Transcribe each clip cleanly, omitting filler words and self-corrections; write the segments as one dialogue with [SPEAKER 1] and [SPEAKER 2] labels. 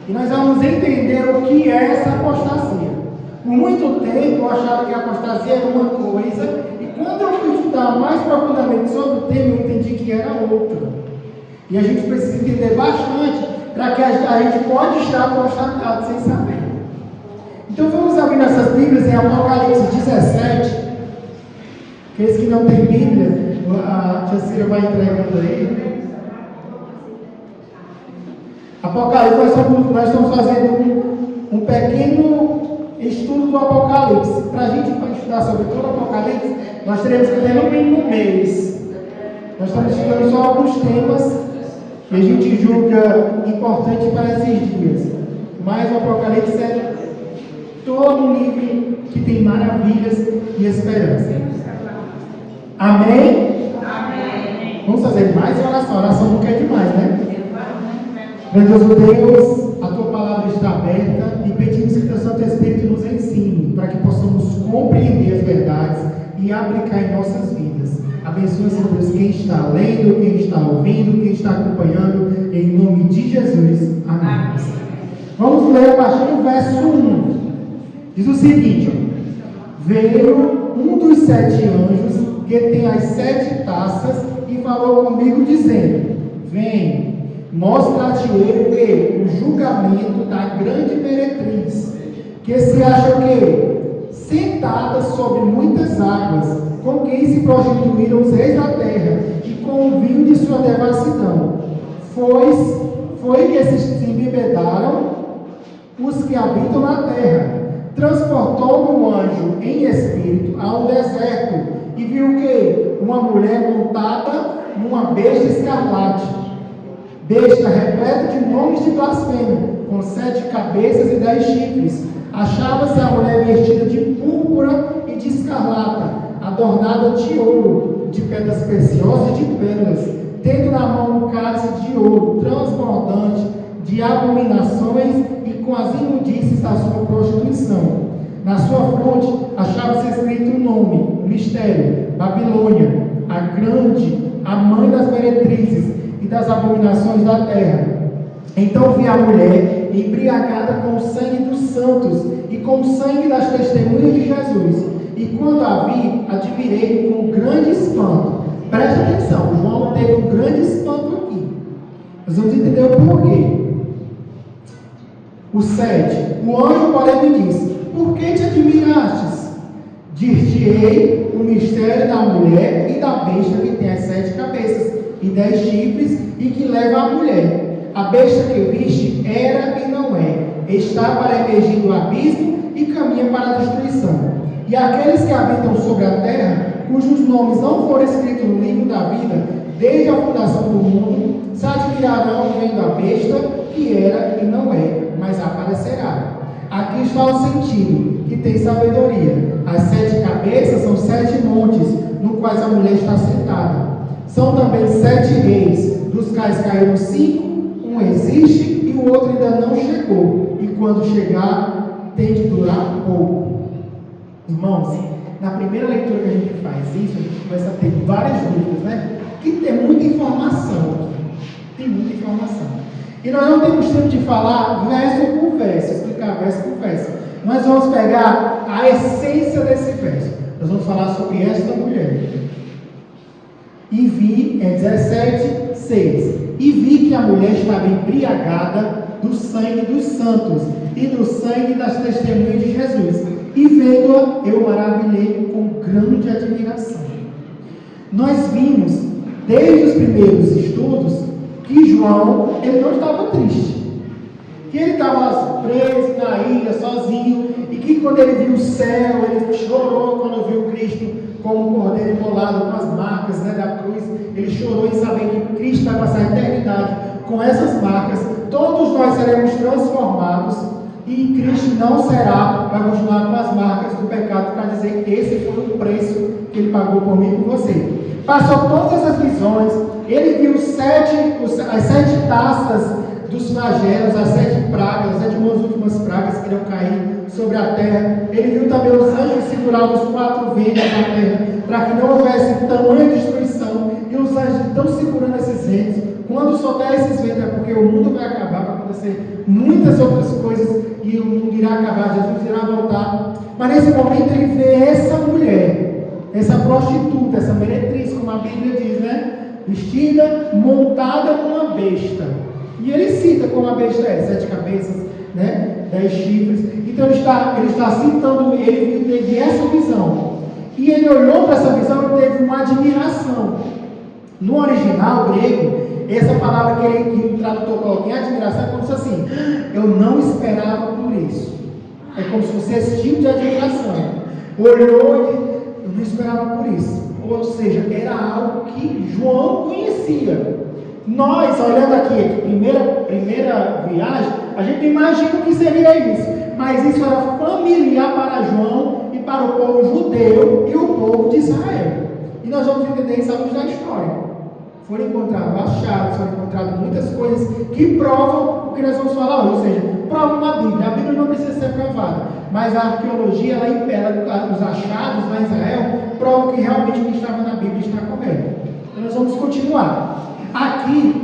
[SPEAKER 1] E nós vamos entender o que é essa apostasia. Por muito tempo eu achava que a apostasia era uma coisa, e quando eu fui estudar mais profundamente sobre o tema, eu entendi que era outra. E a gente precisa entender bastante para que a gente pode estar apostatado sem saber. Então vamos abrir nossas Bíblias em Apocalipse 17. Aqueles que não têm Bíblia, a tia Cira vai entregando aí. Apocalipse, nós estamos fazendo um pequeno estudo do Apocalipse. Para a gente estudar sobre todo o Apocalipse, nós teremos que ter no mínimo um mês. Nós estamos estudando só alguns temas que a gente julga importante para esses dias. Mas o Apocalipse é todo um livro que tem maravilhas e esperança. Amém?
[SPEAKER 2] Amém.
[SPEAKER 1] Vamos fazer mais oração. Oração nunca é demais, né? Grandioso Deus, a tua palavra está aberta e pedimos que o teu Santo Espírito nos ensine para que possamos compreender as verdades e aplicar em nossas vidas. Abençoa, Senhor Deus, quem está lendo, quem está ouvindo, quem está acompanhando, em nome de Jesus. Amém. Vamos ler a partir do verso 1. Diz o seguinte: veio um dos 7 anjos que tem as 7 taças e falou comigo dizendo: vem, mostra-te-ei o que? O julgamento da grande meretriz, que se acha o que? Sentada sobre muitas águas, com quem se prostituíram os reis da terra, e com o vinho de sua devassidão. Foi que se embebedaram os que habitam na terra. Transportou-me o anjo em espírito a um deserto, e viu o que? Uma mulher montada numa besta escarlate, besta repleta de nomes de blasfêmia, com 7 cabeças e 10 chifres. Achava-se a mulher vestida de púrpura e de escarlata, adornada de ouro, de pedras preciosas e de pérolas, tendo na mão um cálice de ouro transbordante de abominações e com as imundícies da sua prostituição. Na sua fronte achava-se escrito um nome, um mistério: Babilônia, a grande, a mãe das meretrizes e das abominações da terra. Então vi a mulher embriagada com o sangue dos santos e com o sangue das testemunhas de Jesus. E quando a vi, admirei com grande espanto. Preste atenção, João teve um grande espanto aqui. Nós vamos entender o porquê. O 7. O anjo, porém, me disse: por que te admirastes? Dir-te-ei o mistério da mulher e da besta que tem as 7 cabeças e 10 chifres e que leva a mulher. A besta que viste era e não é, está para emergir do abismo e caminha para a destruição. E aqueles que habitam sobre a terra, cujos nomes não foram escritos no livro da vida, desde a fundação do mundo, se admirarão vendo a besta que era e não é, mas aparecerá. Aqui está o sentido, que tem sabedoria. As 7 cabeças são 7 montes, no quais a mulher está sentada. São também 7 reis, dos quais caíram 5, um existe e o outro ainda não chegou. E quando chegar, tem de durar pouco. Irmãos, na primeira leitura que a gente faz isso, a gente começa a ter várias dúvidas, né? Que tem muita informação aqui. Tem muita informação. E nós não temos tempo de falar verso por verso, explicar verso por verso. Nós vamos pegar a essência desse verso. Nós vamos falar sobre esta mulher. E vi, 17, 6. E vi que a mulher estava embriagada do sangue dos santos e do sangue das testemunhas de Jesus. E vendo-a, eu maravilhei com grande admiração. Nós vimos, desde os primeiros estudos, que João, ele não estava triste. Que ele estava preso na ilha, sozinho. E que quando ele viu o céu, ele chorou quando viu Cristo como um cordeiro imolado com as marcas, né, da cruz. Ele chorou em saber que Cristo vai passar a eternidade com essas marcas. Todos nós seremos transformados e Cristo não será, vai continuar com as marcas do pecado, para dizer que esse foi o preço que ele pagou por mim e por você. Passou todas essas visões. Ele viu as 7 taças dos flagelos, as 7 pragas, as 7 últimas pragas que iriam cair sobre a terra. Ele viu também os anjos segurar os 4 ventos da terra, para que não houvesse tamanha destruição. E os anjos estão segurando esses ventos com Quando soltar esses ventos é porque o mundo vai acabar, vai acontecer muitas outras coisas e o mundo irá acabar, Jesus irá voltar. Mas nesse momento ele vê essa mulher, essa prostituta, essa meretriz, como a Bíblia diz, né? Vestida, montada numa besta. E ele cita como a besta é, 7 cabeças, né? 10 chifres. Então ele está citando, ele teve essa visão. E ele olhou para essa visão e teve uma admiração. No original grego, essa palavra que o tradutor colocou em admiração é como se assim, eu não esperava por isso. É como se fosse esse tipo de admiração. Olhou e eu não esperava por isso. Ou seja, era algo que João conhecia. Nós, olhando aqui, primeira viagem, a gente imagina o que seria isso. Mas isso era familiar para João e para o povo judeu e o povo de Israel. E nós vamos entender isso à luz da história. Foram encontrados achados, foram encontradas muitas coisas que provam o que nós vamos falar hoje. Ou seja, provam na Bíblia. A Bíblia não precisa ser provada, mas a arqueologia, os achados lá em Israel, provam que realmente o que estava na Bíblia está correto. Então nós vamos continuar. Aqui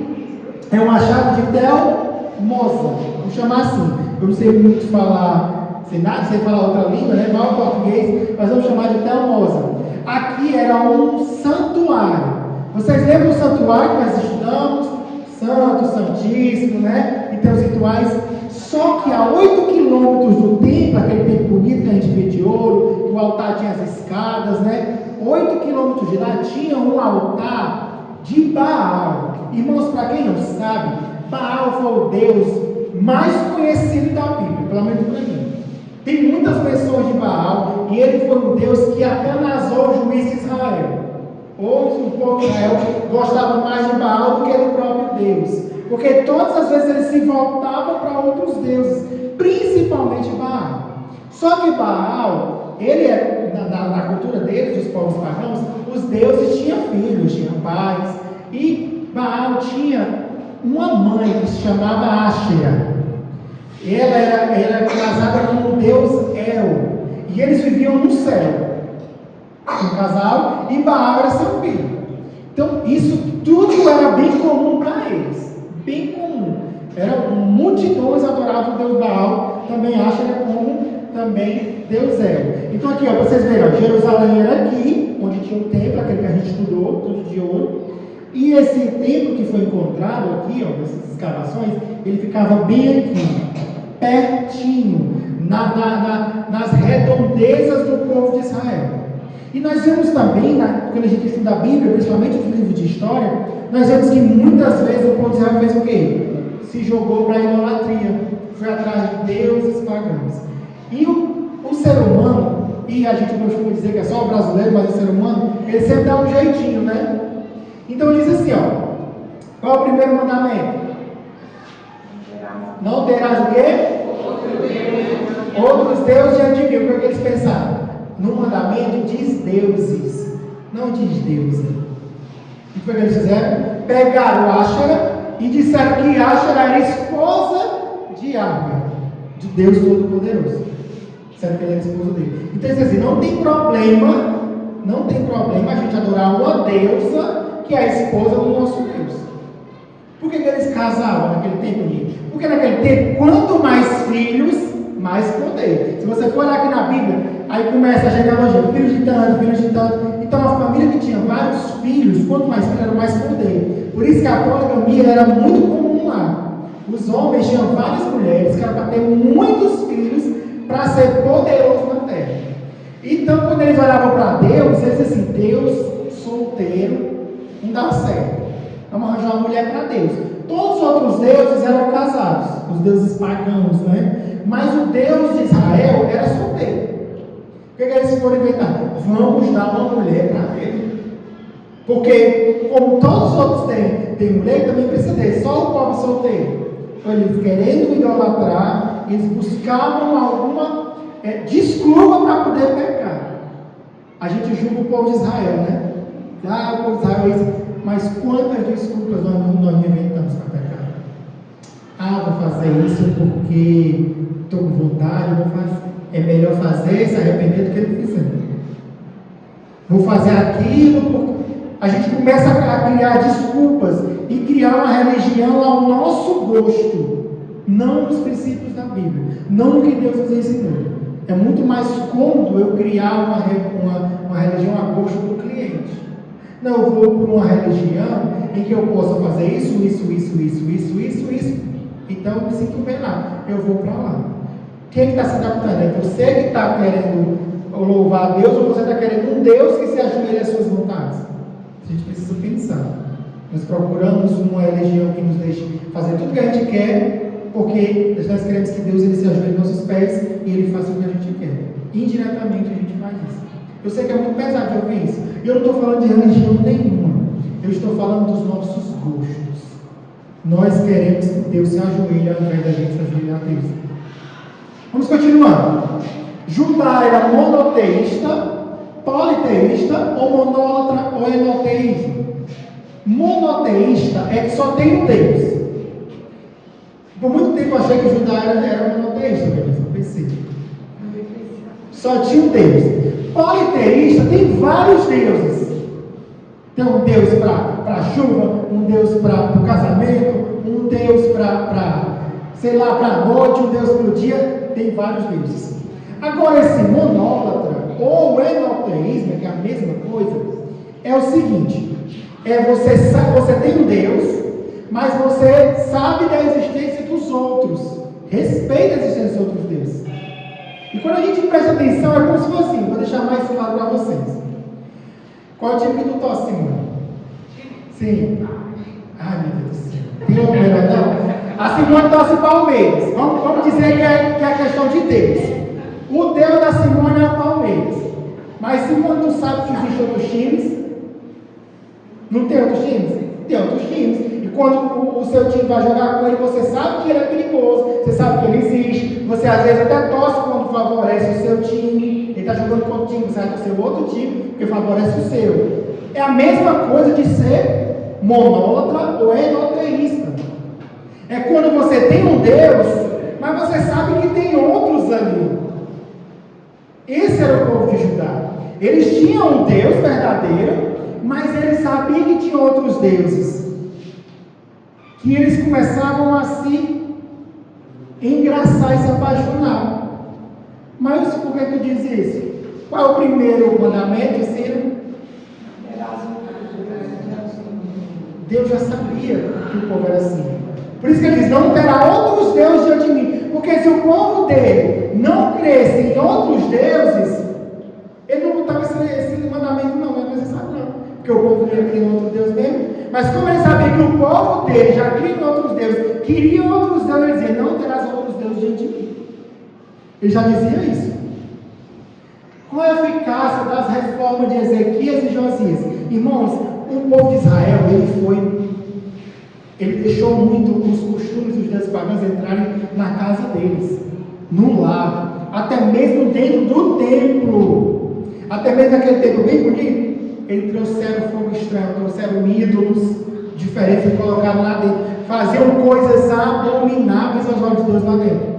[SPEAKER 1] é um achado de Tel Moza. Vamos chamar assim. Eu não sei muito falar, sei falar outra língua, né? Mal português, mas vamos chamar de Tel Moza. Aqui era um santuário. Vocês lembram do santuário que nós estudamos? Santo, Santíssimo, né? E tem os rituais. Só que a 8 quilômetros do templo, aquele templo bonito que a gente vê de ouro, que o altar tinha as escadas, né? 8 quilômetros de lá tinha um altar de Baal. Irmãos, para quem não sabe, Baal foi o Deus mais conhecido da Bíblia, pelo menos para mim. Tem muitas pessoas de Baal e ele foi um Deus que acanazou o juiz de Israel. Hoje o povo de Israel gostava mais de Baal do que do próprio Deus, porque todas as vezes eles se voltavam para outros deuses, principalmente Baal. Só que Baal, ele na cultura deles, dos povos pagãos, os deuses tinham filhos, tinham pais, e Baal tinha uma mãe que se chamava Ashera. Ela era casada com o deus El, e eles viviam no céu. Um casal, e Baal era seu filho. Então, isso tudo era bem comum para eles. Bem comum. Multidões adoravam o Deus Baal, também acham como também Deus El. Então, aqui, ó, vocês verão, Jerusalém era aqui, onde tinha o templo, aquele que a gente estudou, tudo de ouro. E esse templo que foi encontrado aqui, ó, nessas escavações, ele ficava bem aqui, pertinho, nas redondezas do povo de Israel. E nós vemos também, quando a gente estuda a Bíblia, principalmente os livros de história, nós vemos que muitas vezes o povo de Israel fez o quê? Se jogou para a idolatria, foi atrás de deuses pagãos. E o ser humano, e a gente costuma dizer que é só o brasileiro, mas o ser humano, ele sempre dá um jeitinho, né? Então diz assim, ó, qual é o primeiro mandamento? Não terás o quê? Outros deuses diante de mim. O que eles pensaram? No mandamento diz deuses, não diz Deus. O que foi que eles fizeram? Pegaram Ashera e disseram que Ashera era esposa de Yahvé, de Deus Todo-Poderoso. Disseram que ele era esposa dele. Então eles assim, não tem problema a gente adorar uma deusa que é a esposa do nosso Deus. Por que eles casavam naquele tempo? Porque naquele tempo, quanto mais filhos, mais poder. Se você for olhar aqui na Bíblia, aí começa a genealogia, filhos de tanto. Então a família que tinha vários filhos, quanto mais filhos, era mais poder. Por isso que a poligamia era muito comum lá. Os homens tinham várias mulheres, que era para ter muitos filhos, para ser poderoso na terra. Então quando eles olhavam para Deus, eles diziam assim, Deus solteiro não dá certo. Vamos arranjar uma mulher para Deus. Todos os outros deuses eram casados, os deuses pagãos, né? Mas o Deus de Israel era solteiro. O que eles foram inventar? Vamos dar uma mulher para ele. Porque, como todos os outros têm mulher, também precisa ter, só o pobre solteiro. Então, eles querendo idolatrar, eles buscavam alguma desculpa para poder pecar. A gente julga o povo de Israel, né? O povo de Israel é isso. Mas quantas desculpas nós inventamos para pecar? Vou fazer isso porque estou com vontade, vou fazer. É melhor fazer e se arrepender do que não fizer. Vou fazer aquilo porque... a gente começa a criar desculpas e criar uma religião ao nosso gosto, não nos princípios da Bíblia, não no que Deus nos ensinou. É muito mais cômodo eu criar uma religião a gosto do cliente. Não, eu vou para uma religião em que eu possa fazer isso. Então eu me sinto bem lá, eu vou para lá. Quem está se adaptando? É você que está querendo louvar a Deus ou você está querendo um Deus que se ajoelhe às suas vontades? A gente precisa pensar. Nós procuramos uma religião que nos deixe fazer tudo o que a gente quer, porque nós queremos que Deus ele se ajoelhe aos nossos pés e Ele faça o que a gente quer. Indiretamente a gente faz isso. Eu sei que é muito pesado de ouvir isso. E eu não estou falando de religião nenhuma. Eu estou falando dos nossos gostos. Nós queremos que Deus se ajoelhe ao invés da gente se ajoelhar a Deus. Vamos continuando. Judá era monoteísta, politeísta ou monólatra ou enoteísmo. Monoteísta é que só tem um Deus. Por muito tempo eu achei que Judá era monoteísta, mas eu pensei. Só tinha um Deus. Politeísta tem vários deuses. Tem um Deus para a chuva, um Deus para o casamento, um Deus para a noite, um Deus para o dia. Tem vários deuses. Agora, esse monólatra ou enoteísmo, que é a mesma coisa, é o seguinte: você tem um Deus, mas você sabe da existência dos outros, respeita a existência dos outros deuses. E quando a gente presta atenção, é como se fosse assim. Vou deixar mais claro para vocês. Qual é o time que tu torce, Simone? Sim. Ai, meu Deus do céu. Tem outro melhor não? A Simone torce Palmeiras. Vamos dizer que é questão de Deus. O Deus da Simone é o Palmeiras. Mas Simone, tu sabe que existem outros times? Não tem outros times? Tem outros times. E quando o seu time vai jogar com ele, você sabe que ele é perigoso, você sabe que ele existe, você às vezes até torce quando favorece o seu time. Ele está jogando contra o time, você vai torcer o outro time, porque favorece o seu. É a mesma coisa de ser monólatra ou enoteísta. É quando você tem um Deus, mas você sabe que tem outros ali. Esse era o povo de Judá. Eles tinham um Deus verdadeiro, mas eles sabiam que tinha outros deuses, que eles começavam a se engraçar e se apaixonar. Mas por que tu diz isso? Qual é o primeiro mandamento, Ciro? Deus já sabia que o povo era assim. Por isso que ele diz: não terá outros deuses diante de mim. Porque se o povo dele não cresce em outros deuses, ele não botava esse mandamento, não é necessário, não. Porque o povo dele cria em outro Deus mesmo. Mas como ele sabia que o povo dele já cria em outros deuses, queria outros deuses, ele dizia: não terás outros deuses diante de mim. Ele já dizia isso. Qual é a eficácia das reformas de Ezequias e Josias? Irmãos, o povo de Israel, ele deixou muito os costumes dos deuses pagãos entrarem na casa deles, no lar, até mesmo dentro do templo, até mesmo naquele templo bem bonito. Eles trouxeram fogo estranho, trouxeram ídolos diferentes e colocaram lá dentro, faziam coisas abomináveis aos olhos de Deus lá dentro.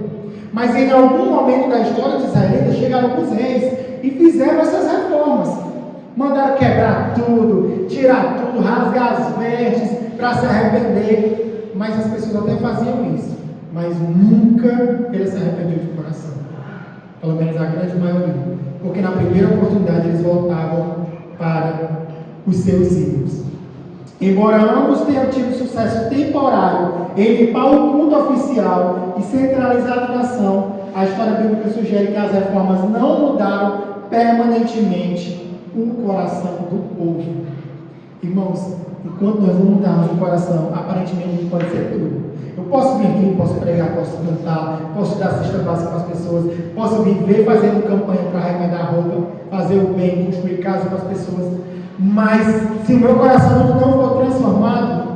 [SPEAKER 1] Mas em algum momento da história de Israel, chegaram alguns reis e fizeram essas reformas. Mandaram quebrar tudo, tirar tudo, rasgar as vestes para se arrepender. Mas as pessoas até faziam isso, mas nunca ele se arrependeu de coração. Pelo menos a grande maioria. Porque na primeira oportunidade eles voltavam para os seus ídolos. Embora ambos tenham tido sucesso temporário em limpar o culto oficial e centralizar a adoração, a história bíblica sugere que as reformas não mudaram permanentemente o coração do povo. Irmãos, enquanto nós não mudarmos o coração, aparentemente pode ser tudo. Eu posso vir aqui, posso pregar, posso cantar, posso dar cesta básica para as pessoas, posso viver fazendo campanha para arrecadar roupa, fazer o bem, construir casa para as pessoas. Mas se o meu coração não for transformado,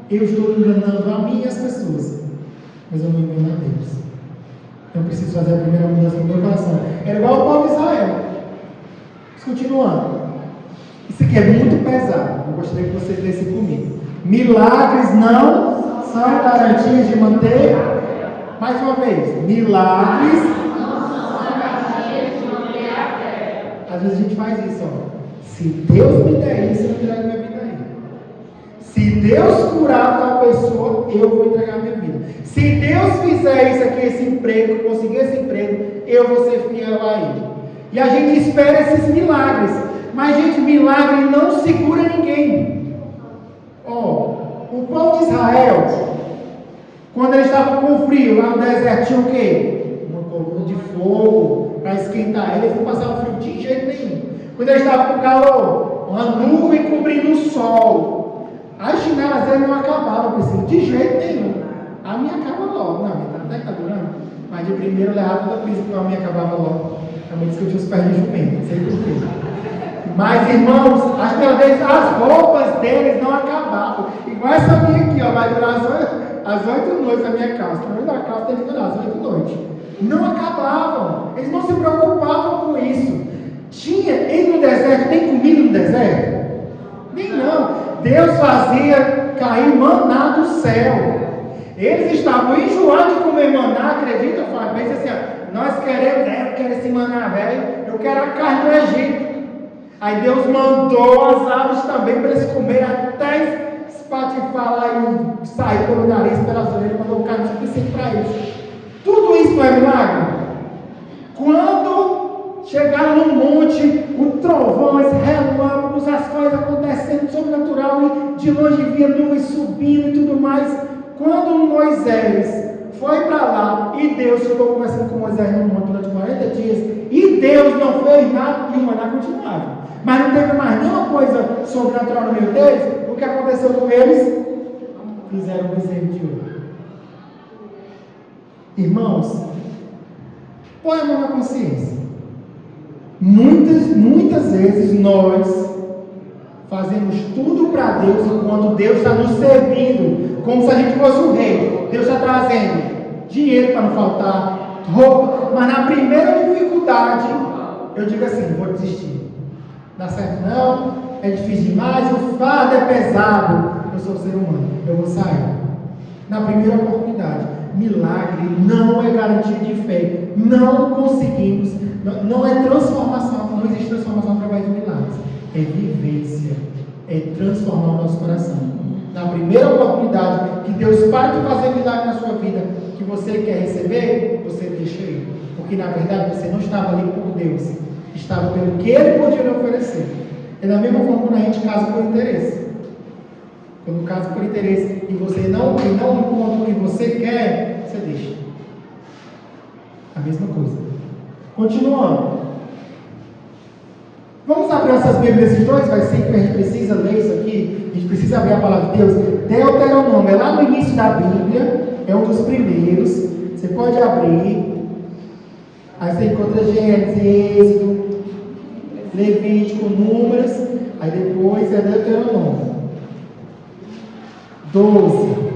[SPEAKER 1] eu estou enganando a mim e as pessoas, mas eu não engano a Deus. Eu preciso fazer a primeira mudança no meu coração. Era igual o povo de Israel. Continuando. Isso aqui é muito pesado. Eu gostaria que vocês lessem comigo. Milagres não são garantias de manter. Mais uma vez. Milagres não são garantias de manter a fé. Às vezes a gente faz isso, ó. Se Deus me der isso, eu entrego minha vida a Deus curar tal pessoa, eu vou entregar minha vida. Se Deus fizer isso aqui, esse emprego, conseguir esse emprego, eu vou ser fiel a Ele. E a gente espera esses milagres. Mas, gente, milagre não segura ninguém. O povo de Israel, quando eles estavam com frio, lá no deserto, tinha o quê? Uma coluna de fogo para esquentar. Eles não passavam frio de jeito nenhum. Quando eles estavam com calor, uma nuvem cobrindo o sol. As chinelas deles não acabavam, Priscila, de jeito nenhum. A minha acaba logo. Não, até que está durando. Mas de primeiro levava toda a pista, porque a minha acabava logo. Também disse que eu tinha os pés de jumento, não sei porquê. Mas, irmãos, as roupas deles não acabavam. Igual essa minha aqui, vai durar as 8 noites a minha calça. Para mim, a calça tem que durar as 8 noites. Não acabavam. Eles não se preocupavam com isso. Eles no deserto, tem comida no deserto? Nem não. Deus fazia cair maná do céu. Eles estavam enjoados de comer maná, acredita, Fábio? Mas assim, nós queremos, eu quero esse maná velho, eu quero a carne do Egito. Aí Deus mandou as aves também para eles comerem até espatifar lá e sair pelo nariz, pelas orelhas, mandou carne suficiente para eles. Tudo isso não é milagre? Quando chegaram no monte, o trovões, relâmpagos, as coisas acontecendo sobrenatural e de longe via nuvens subindo e tudo mais. Quando Moisés foi para lá e Deus ficou conversando com Moisés no monte durante 40 dias e Deus não fez nada e o maná continuava. Mas não teve mais nenhuma coisa sobrenatural no meio deles. O que aconteceu com eles? Fizeram um bezerro de ouro. Irmãos, põe a mão na consciência. Muitas vezes nós fazemos tudo para Deus enquanto Deus está nos servindo, como se a gente fosse um rei. Deus está trazendo dinheiro para não faltar, roupa, mas na primeira dificuldade eu digo assim: vou desistir. Dá certo não, é difícil demais, o fardo é pesado. Eu sou ser humano, eu vou sair. Na primeira oportunidade. Milagre não é garantia de fé. Não conseguimos, não é transformação, não existe transformação através de milagres. É vivência, é transformar o nosso coração. Na primeira oportunidade que Deus para de fazer milagre na sua vida, que você quer receber, você deixa ele. Porque na verdade você não estava ali por Deus, estava pelo que Ele podia lhe oferecer. É da mesma forma quando a gente casa por interesse. Quando casa por interesse e você não encontra o que você quer, você deixa. A mesma coisa. Continuando. Vamos abrir nossas Bíblias, esses dois versículos, a gente precisa ler isso aqui, a gente precisa abrir a palavra de Deus. Deuteronômio, é lá no início da Bíblia, é um dos primeiros. Você pode abrir. Aí você encontra Gênesis, Êxodo, Levítico, Números, aí depois é Deuteronômio. 12.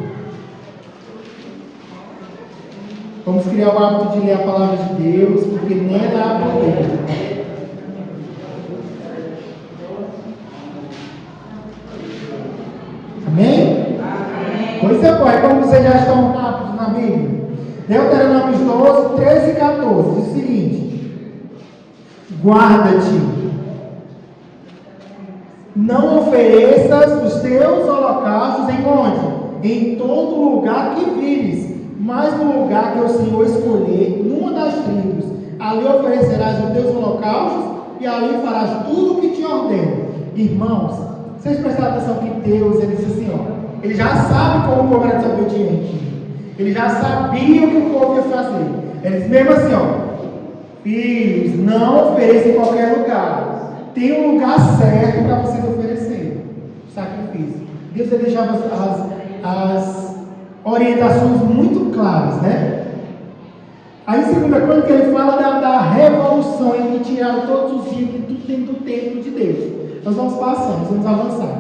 [SPEAKER 1] Vamos criar o hábito de ler a palavra de Deus, porque nela há poder. Amém? Pois é, pai, como vocês já estão rápidos na Bíblia. Deuteronômio 12, 13 e 14. Diz o seguinte: guarda-te, não ofereças os teus holocaustos em onde? Em todo lugar que vires, mas no lugar que o Senhor escolher, numa das tribos, ali oferecerás os teus holocaustos e ali farás tudo o que te ordeno. Irmãos, vocês prestaram atenção que Deus, Ele disse assim, Ele já sabe como o povo era desobediente. Ele já sabia o que o povo ia fazer. Ele disse mesmo assim, filhos, não ofereça em qualquer lugar. Tem um lugar certo para vocês oferecer sacrifício. Deus deixava as orientações muito claras, né? Aí em 2 Crônicas ele fala da revolução em que tiraram todos os ídolos do templo de Deus. Nós vamos passando, vamos avançar.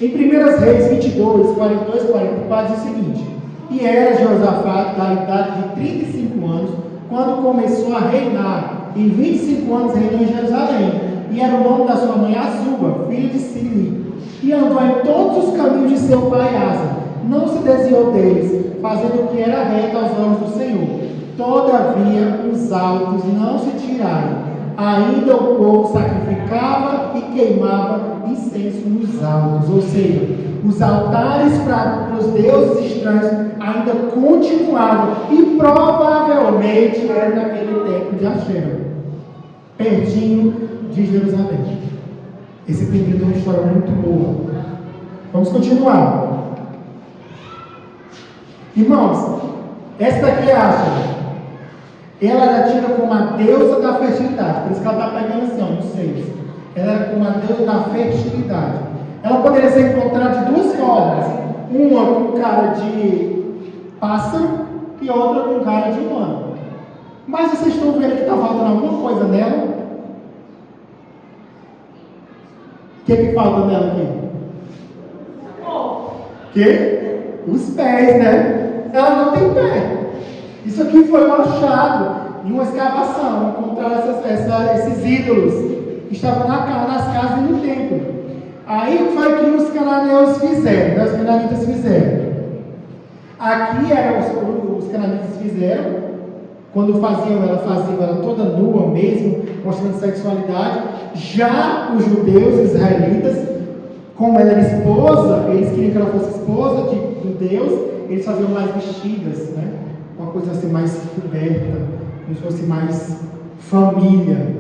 [SPEAKER 1] Em 1 Reis 22, 42, 44 diz o seguinte: e era Josafá da idade de 35 anos quando começou a reinar, e 25 anos reinou em Jerusalém, e era o nome da sua mãe Azuba, filho de Sili, e andou em todos os caminhos de seu pai Asa, não se desviou deles, fazendo o que era reto aos olhos do Senhor. Todavia os altos não se tiraram, ainda o povo sacrificava e queimava incenso nos altos, ou seja, Os altares para os deuses estranhos ainda continuavam e provavelmente era naquele templo de Ashera, pertinho de Jerusalém. Esse período é uma história muito boa. Vamos continuar. Irmãos, essa daqui é Ashera. Ela era tida como a deusa da fertilidade. Por isso que ela está pegando assim, ó, no 6. Ela era como a deusa da fertilidade. Ela poderia ser encontrada de duas formas. Uma com cara de pássaro e outra com cara de humano. Mas vocês estão vendo que está faltando alguma coisa nela? O que falta nela aqui? Que? Os pés, né? Ela não tem pé. Isso aqui foi um achado em uma escavação. Encontraram esses ídolos que estavam nas casas e no templo. Aí foi que os cananeus fizeram, né? Os cananitas fizeram. Aqui era os cananitas fizeram. Quando faziam ela toda nua mesmo, mostrando sexualidade. Já os judeus, os israelitas, como ela era esposa, eles queriam que ela fosse esposa do Deus, eles faziam mais vestidas, né? Uma coisa assim mais coberta, como se fosse mais família.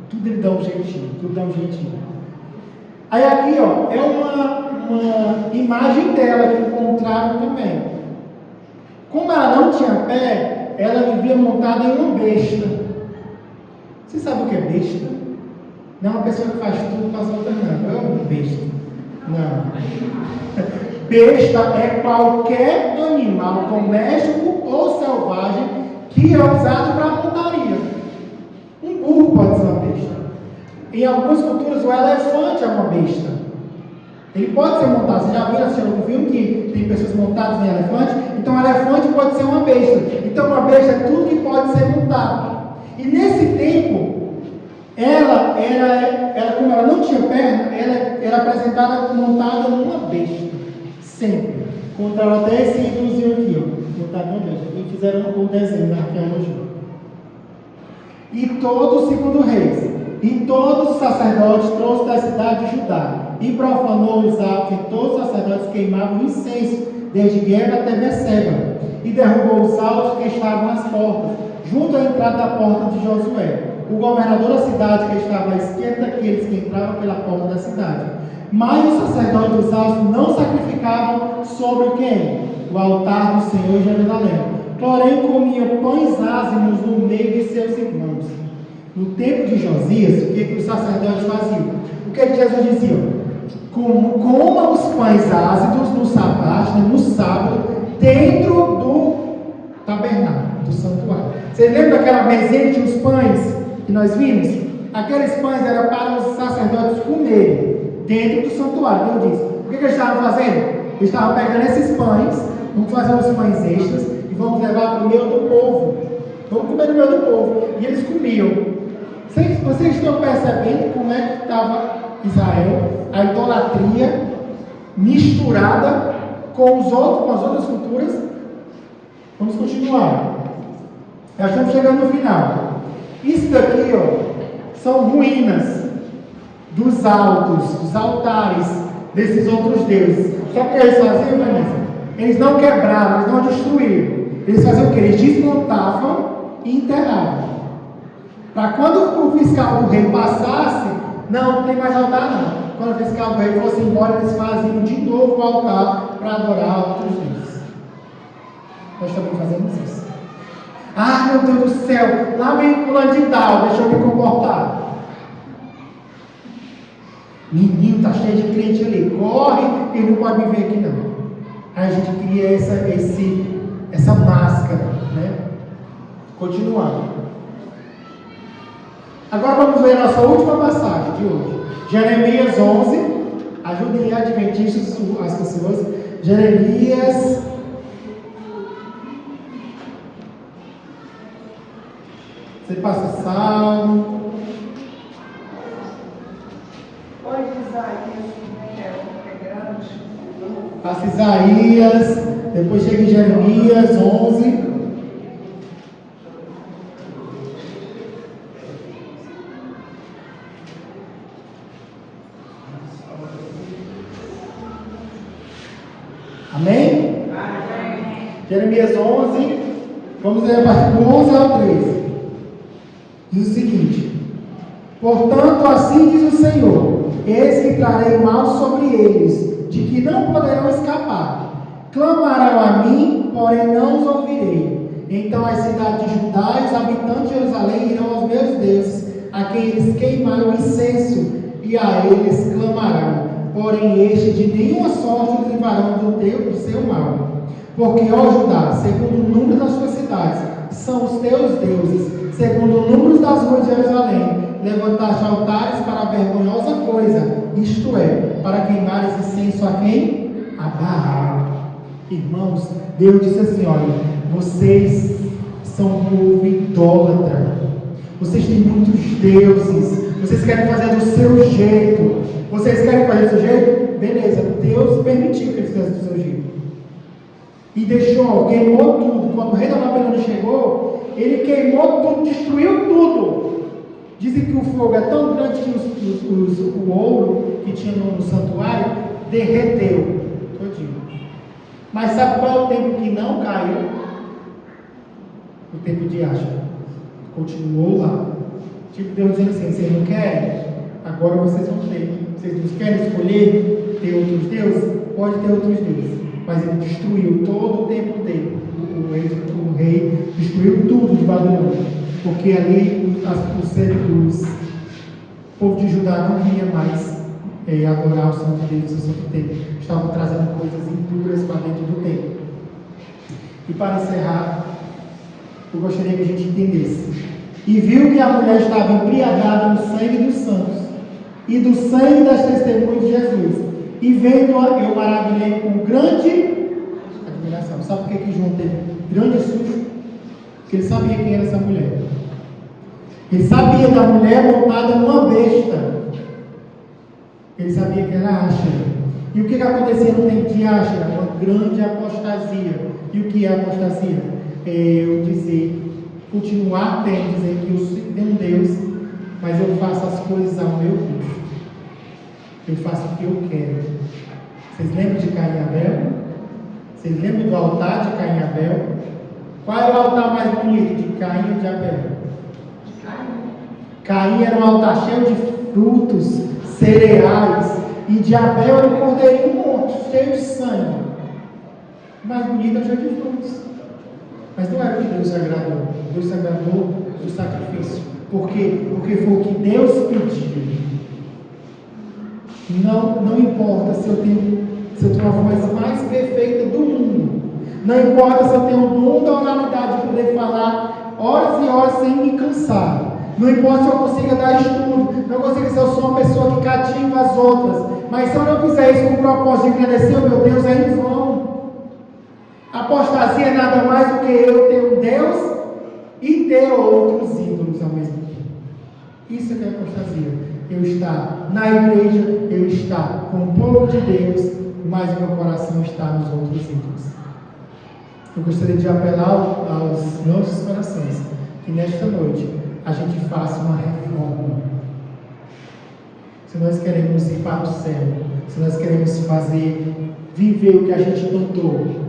[SPEAKER 1] Tudo ele dá um jeitinho, Aí aqui, ó, é uma imagem dela que encontraram também. Como ela não tinha pé, ela vivia montada em uma besta. Você sabe o que é besta? Não é uma pessoa que faz tudo para as outras, não. É uma besta. Não. Besta é qualquer animal doméstico ou selvagem que é usado para montaria. Um burro pode ser uma besta. Em algumas culturas, o elefante é uma besta. Ele pode ser montado. Você já viu assistir algum filme que tem pessoas montadas em elefante? Então, o elefante pode ser uma besta. Então, uma besta é tudo que pode ser montado. E nesse tempo, ela como ela não tinha perna, ela era apresentada montada numa besta. Sempre. Contaram até esse ídolozinho aqui, ó. Montado numa besta. E fizeram o desenho na arqueologia. E todo, segundo Reis, e todos os sacerdotes trouxe da cidade de Judá, e profanou os atos, e todos os sacerdotes queimavam incenso, desde Guerra até Beceba, e derrubou os altos que estavam nas portas, junto à entrada da porta de Josué, o governador da cidade que estava à esquerda daqueles que entravam pela porta da cidade. Mas os sacerdotes dos altos não sacrificavam sobre quem? O altar do Senhor em Jerusalém. Porém comiam pães ázimos no meio de seus irmãos. No tempo de Josias, o que os sacerdotes faziam? O que Jesus dizia? Coma os pães ácidos no sábado, dentro do tabernáculo, do santuário. Você lembra daquela mesinha que tinha os pães que nós vimos? Aqueles pães eram para os sacerdotes comerem dentro do santuário. Deus diz: o que eles estavam fazendo? Eles estavam pegando esses pães, vamos fazer os pães extras e vamos levar para o meio do povo. Vamos comer no meio do povo. E eles comiam. Vocês estão percebendo como é que estava Israel, a idolatria misturada com as outras culturas? Vamos continuar. Já estamos chegando no final. Isso daqui, ó, são ruínas dos altares desses outros deuses. Sabe o que eles faziam, Vanessa? Eles não quebraram, eles não destruíram. Eles faziam o que? Eles desmontavam e enterravam. Para quando o fiscal do rei passasse, não tem mais altar não. Quando o fiscal do rei fosse embora, eles faziam de novo o altar para adorar outros deuses. Nós também fazemos isso. Ah, meu Deus do céu, lá vem fulano de tal, deixa eu me comportar. Menino, tá cheio de crente ali, corre, ele não pode me ver aqui não. Aí a gente cria essa máscara, né? Continuando. Agora vamos ver a nossa última passagem de hoje. Jeremias 11. Ajudem a adventistas, as pessoas. Jeremias. Você passa Salmo. Passa Isaías. Depois chega em Jeremias 11. Jeremias 11, vamos ler a partir do 11 ao 13. Diz o seguinte: portanto, assim diz o Senhor: eis que trarei mal sobre eles, de que não poderão escapar. Clamarão a mim, porém não os ouvirei. Então as cidades de Judá e os habitantes de Jerusalém irão aos meus deuses, a quem eles queimaram incenso, e a eles clamarão. Porém este de nenhuma sorte os livrarão do seu mal. Porque, ó Judá, segundo o número das suas cidades, são os teus deuses, segundo o número das ruas de Jerusalém, levantaste altares para a vergonhosa coisa, isto é, para queimares incenso a quem? A Baal. Irmãos, Deus disse assim: olha, vocês são um povo idólatra, vocês têm muitos deuses, vocês querem fazer do seu jeito. Vocês querem fazer do seu jeito? Beleza, Deus permitiu que eles fizessem do seu jeito. E deixou, queimou tudo. Quando o rei da Babilônia chegou, ele queimou tudo, destruiu tudo. Dizem que o fogo é tão grande que o ouro que tinha no santuário derreteu todinho. Mas sabe qual é o tempo que não caiu? O tempo de Asher. Continuou lá. Tipo Deus dizendo assim: vocês não querem? Agora vocês vão ter. Vocês não querem escolher ter outros deuses? Pode ter outros deuses. Mas ele destruiu todo o templo dele. O rei destruiu tudo de Babilônia. Porque ali o povo de Judá não queria mais adorar o santo Deus e o santo templo. Estavam trazendo coisas impuras para dentro do templo. E para encerrar, eu gostaria que a gente entendesse. E viu que a mulher estava embriagada no sangue dos santos e do sangue das testemunhas de Jesus. E vendo-a, eu maravilhei com grande admiração. Sabe por que João teve grande susto? Porque ele sabia quem era essa mulher. Ele sabia da mulher montada numa besta. Ele sabia que era Asher. E o que acontecia no tempo de Asher? Uma grande apostasia. E o que é apostasia? Eu continuar tendo, dizer que eu tenho um Deus, mas eu faço as coisas ao meu gosto. Eu faço o que eu quero. Vocês lembram de Caim e Abel? Vocês lembram do altar de Caim e Abel? Qual era o altar mais bonito, de Caim ou de Abel? Caim era um altar cheio de frutos, cereais, e de Abel era um cordeirinho morto, cheio de sangue. O mais bonito era cheio de frutos. Mas não era o que Deus se agradou. Deus se agradou do sacrifício. Por quê? Porque foi o que Deus pediu. Não importa se eu tenho a voz mais perfeita do mundo. Não importa se eu tenho o dom da oralidade de poder falar horas e horas sem me cansar. Não importa se eu consiga dar estudo. Não consiga se eu sou uma pessoa que cativa as outras. Mas se eu não fizer isso com o propósito de agradecer ao meu Deus, é em vão. Apostasia é nada mais do que eu ter um Deus e ter outros ídolos ao mesmo tempo. Isso é que é apostasia. Eu estar na igreja, eu estar com o povo de Deus, mas o meu coração está nos outros ídolos. Eu gostaria de apelar aos nossos corações que nesta noite a gente faça uma reforma. Se nós queremos ir para o céu, se nós queremos viver o que a gente cantou,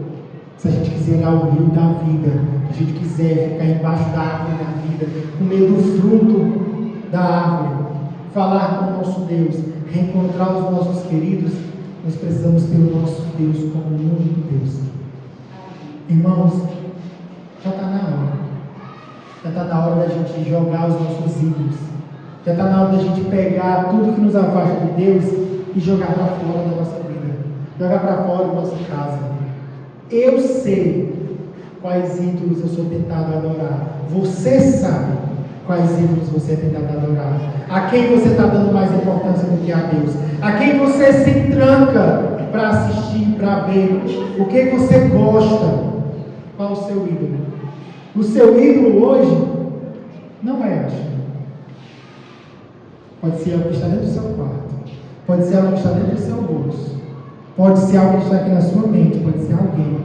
[SPEAKER 1] se a gente quiser olhar o rio da vida, se a gente quiser ficar embaixo da árvore da vida, comer do fruto da árvore, falar com o nosso Deus, reencontrar os nossos queridos, nós precisamos ter o nosso Deus como o único Deus. Irmãos, já está na hora. Já está na hora da gente jogar os nossos ídolos. Já está na hora da gente pegar tudo que nos afasta de Deus e jogar para fora da nossa vida. Jogar para fora da nossa casa. Eu sei quais ídolos eu sou tentado a adorar. Você sabe quais ídolos você é tentado a adorar. A quem você está dando mais importância do que a Deus. A quem você se tranca para assistir, para ver. O que você gosta. Qual o seu ídolo? O seu ídolo hoje não é Asher. Pode ser algo que está dentro do seu quarto. Pode ser algo que está dentro do seu bolso. Pode ser algo que está aqui na sua mente. Pode ser alguém.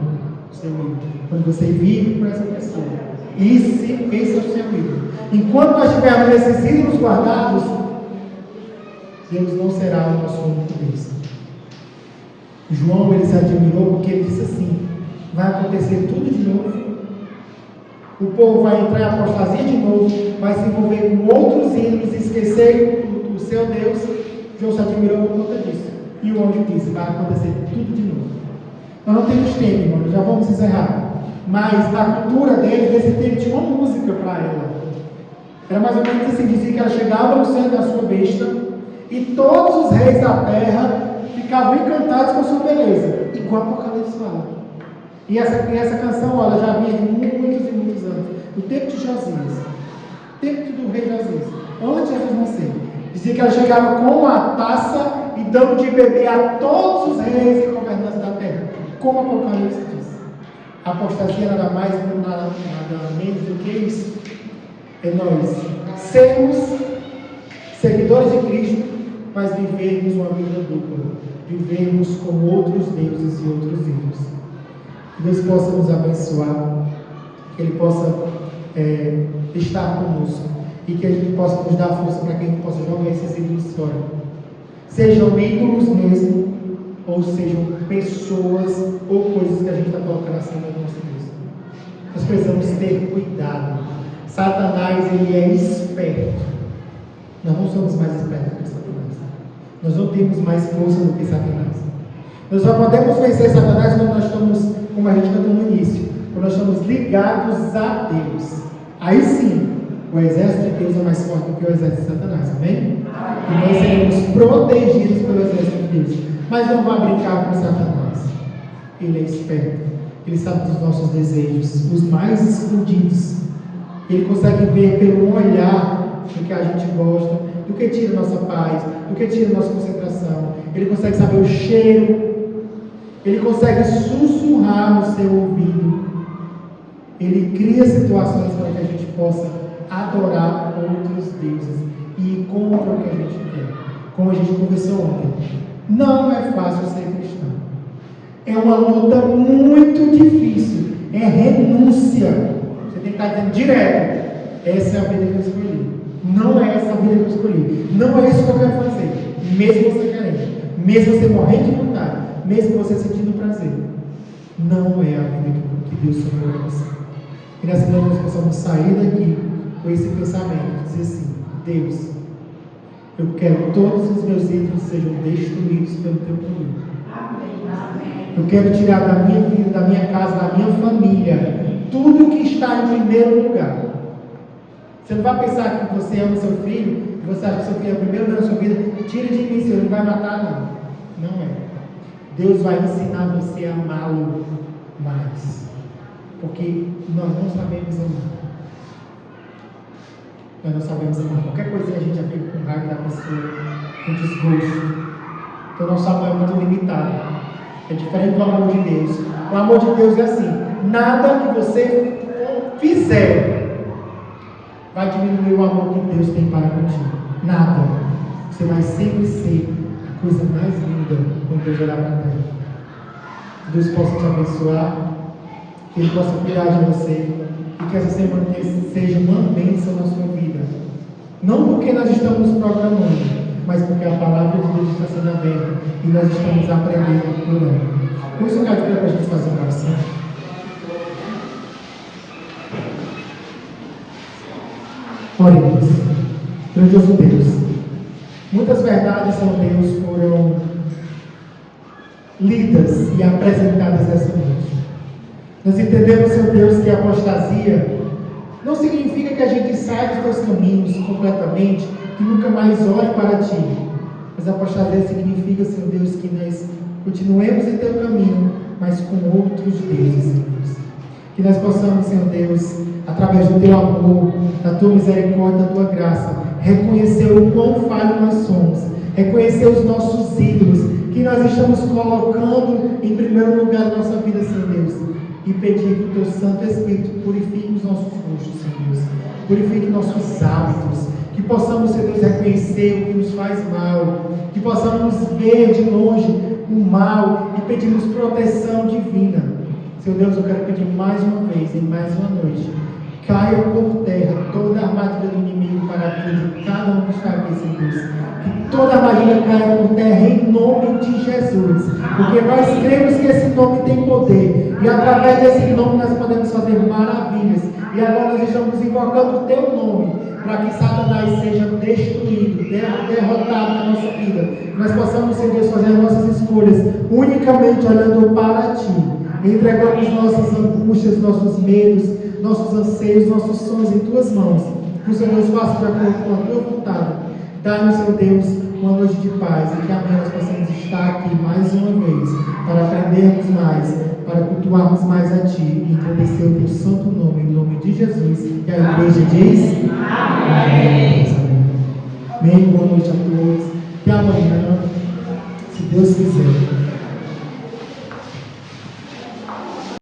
[SPEAKER 1] O seu ídolo. Quando você vive por essa pessoa. Esse é o seu ídolo. Enquanto nós tivermos esses ídolos guardados, Deus não será o nosso único Deus. João, ele se admirou porque ele disse assim: vai acontecer tudo de novo. O povo vai entrar em apostasia de novo, vai se envolver com outros ídolos, esquecer o seu Deus. João se admirou por conta disso. E o anjo disse: vai acontecer tudo de novo. Nós não temos tempo, irmão, já vamos encerrar. Mas a cultura deles, nesse tempo, tinha uma música para ela. Era mais ou menos assim: dizia que ela chegava no centro da sua besta e todos os reis da terra ficavam encantados com sua beleza. Igual o Apocalipse fala. E essa canção, olha, já vinha de muitos e muitos anos. No tempo de Josias, tempo do rei Josias, antes de Jesus nascer. Dizia que ela chegava com a taça e dando de beber a todos os reis e governantes da terra. Como o Apocalipse diz. A apostasia nada mais, nada menos do que isso. É nós sermos seguidores de Cristo, mas vivermos uma vida dupla. Vivermos com outros deuses e outros ídolos. Que Deus possa nos abençoar, que Ele possa estar conosco e que a gente possa nos dar força para que a gente possa jogar esses ídolos fora. Sejam ídolos mesmo, ou sejam pessoas ou coisas que a gente está colocando acima do nosso Deus. Nós precisamos ter cuidado. Satanás, ele é esperto. Nós não somos mais espertos que Satanás. Nós não temos mais força do que Satanás. Nós só podemos vencer Satanás quando nós estamos, como a gente cantou no início, quando nós estamos ligados a Deus. Aí sim, o exército de Deus é mais forte do que o exército de Satanás, amém? E nós seremos protegidos pelo exército de Deus. Mas não vá brincar com Satanás. Ele é esperto. Ele sabe dos nossos desejos, os mais escondidos. Ele consegue ver pelo olhar do que a gente gosta, do que tira nossa paz, do que tira nossa concentração. Ele consegue saber o cheiro. Ele consegue sussurrar no seu ouvido. Ele cria situações para que a gente possa adorar outros deuses e ir contra o que a gente quer. Como a gente conversou ontem. Não é fácil ser cristão. É uma luta muito difícil. É renúncia. Você tem que estar dizendo direto: essa é a vida que eu escolhi. Não é essa a vida que eu escolhi. Não é isso que eu quero fazer. Mesmo você querendo. Mesmo você morrendo de vontade. Mesmo você sentindo prazer. Não é a vida que Deus sonhou para você. E nessa noite nós possamos sair daqui com esse pensamento. Dizer assim: Deus, eu quero que todos os meus ídolos sejam destruídos pelo teu poder. Eu quero tirar da minha vida, da minha casa, da minha família, tudo que está em primeiro lugar. Você não vai pensar que você ama seu filho, que você acha que seu filho é o primeiro lugar da sua vida. Tira de mim, Senhor, não vai matar, não. Não é. Deus vai ensinar você a amá-lo mais. Porque nós não sabemos amar. Nós não sabemos amar. Qualquer coisa a gente já fica com raiva da pessoa, com desgosto. Então nosso amor é muito limitado. É diferente do amor de Deus. O amor de Deus é assim: nada que você fizer vai diminuir o amor que Deus tem para contigo. Nada. Você vai sempre ser a coisa mais linda quando Deus olhar para a terra. Que Deus possa te abençoar, que Ele possa cuidar de você e que essa semana seja uma bênção na sua vida. Não porque nós estamos programando, mas porque a palavra de Deus está sendo aberta e nós estamos aprendendo por ela. Por isso eu quero pedir para a gente fazer uma oração. Oremos. Grandioso Deus, muitas verdades, Senhor Deus, foram lidas e apresentadas essa noite. Nós entendemos, Senhor Deus, que a apostasia não significa que a gente saia dos teus caminhos completamente, que nunca mais olhe para ti. Mas a apostasia significa, Senhor Deus, que nós continuemos em teu caminho, mas com outros deuses, Senhor Deus. Que nós possamos, Senhor Deus, através do teu amor, da tua misericórdia, da tua graça, reconhecer o quão falho nós somos, reconhecer os nossos ídolos, que nós estamos colocando em primeiro lugar na nossa vida, Senhor Deus, e pedir que o teu Santo Espírito purifique os nossos rostos, Senhor Deus, purifique nossos hábitos, que possamos, Senhor Deus, reconhecer o que nos faz mal, que possamos ver de longe o mal e pedirmos proteção divina. Senhor Deus, eu quero pedir mais uma vez, em mais uma noite, caia por terra toda a armadilha do inimigo para a vida de cada um que está aqui, Senhor Deus. Que toda armadilha caia por terra em nome de Jesus. Porque nós cremos que esse nome tem poder. E através desse nome nós podemos fazer maravilhas. E agora nós estamos invocando o teu nome, para que Satanás seja destruído, derrotado na nossa vida. Nós possamos, Senhor Deus, fazer as nossas escolhas unicamente olhando para Ti. Entregamos nossas angústias, nossos medos, nossos anseios, nossos sonhos em Tuas mãos. Que o Senhor nos faça de acordo com a Tua vontade. Dá-nos, Senhor Deus, uma noite de paz e que amanhã nós possamos estar aqui mais uma vez para aprendermos mais, para cultuarmos mais a Ti e agradecer o Teu santo nome, em nome de Jesus. E a igreja diz: Amém. Amém. Boa noite a todos. Até amanhã, se Deus quiser.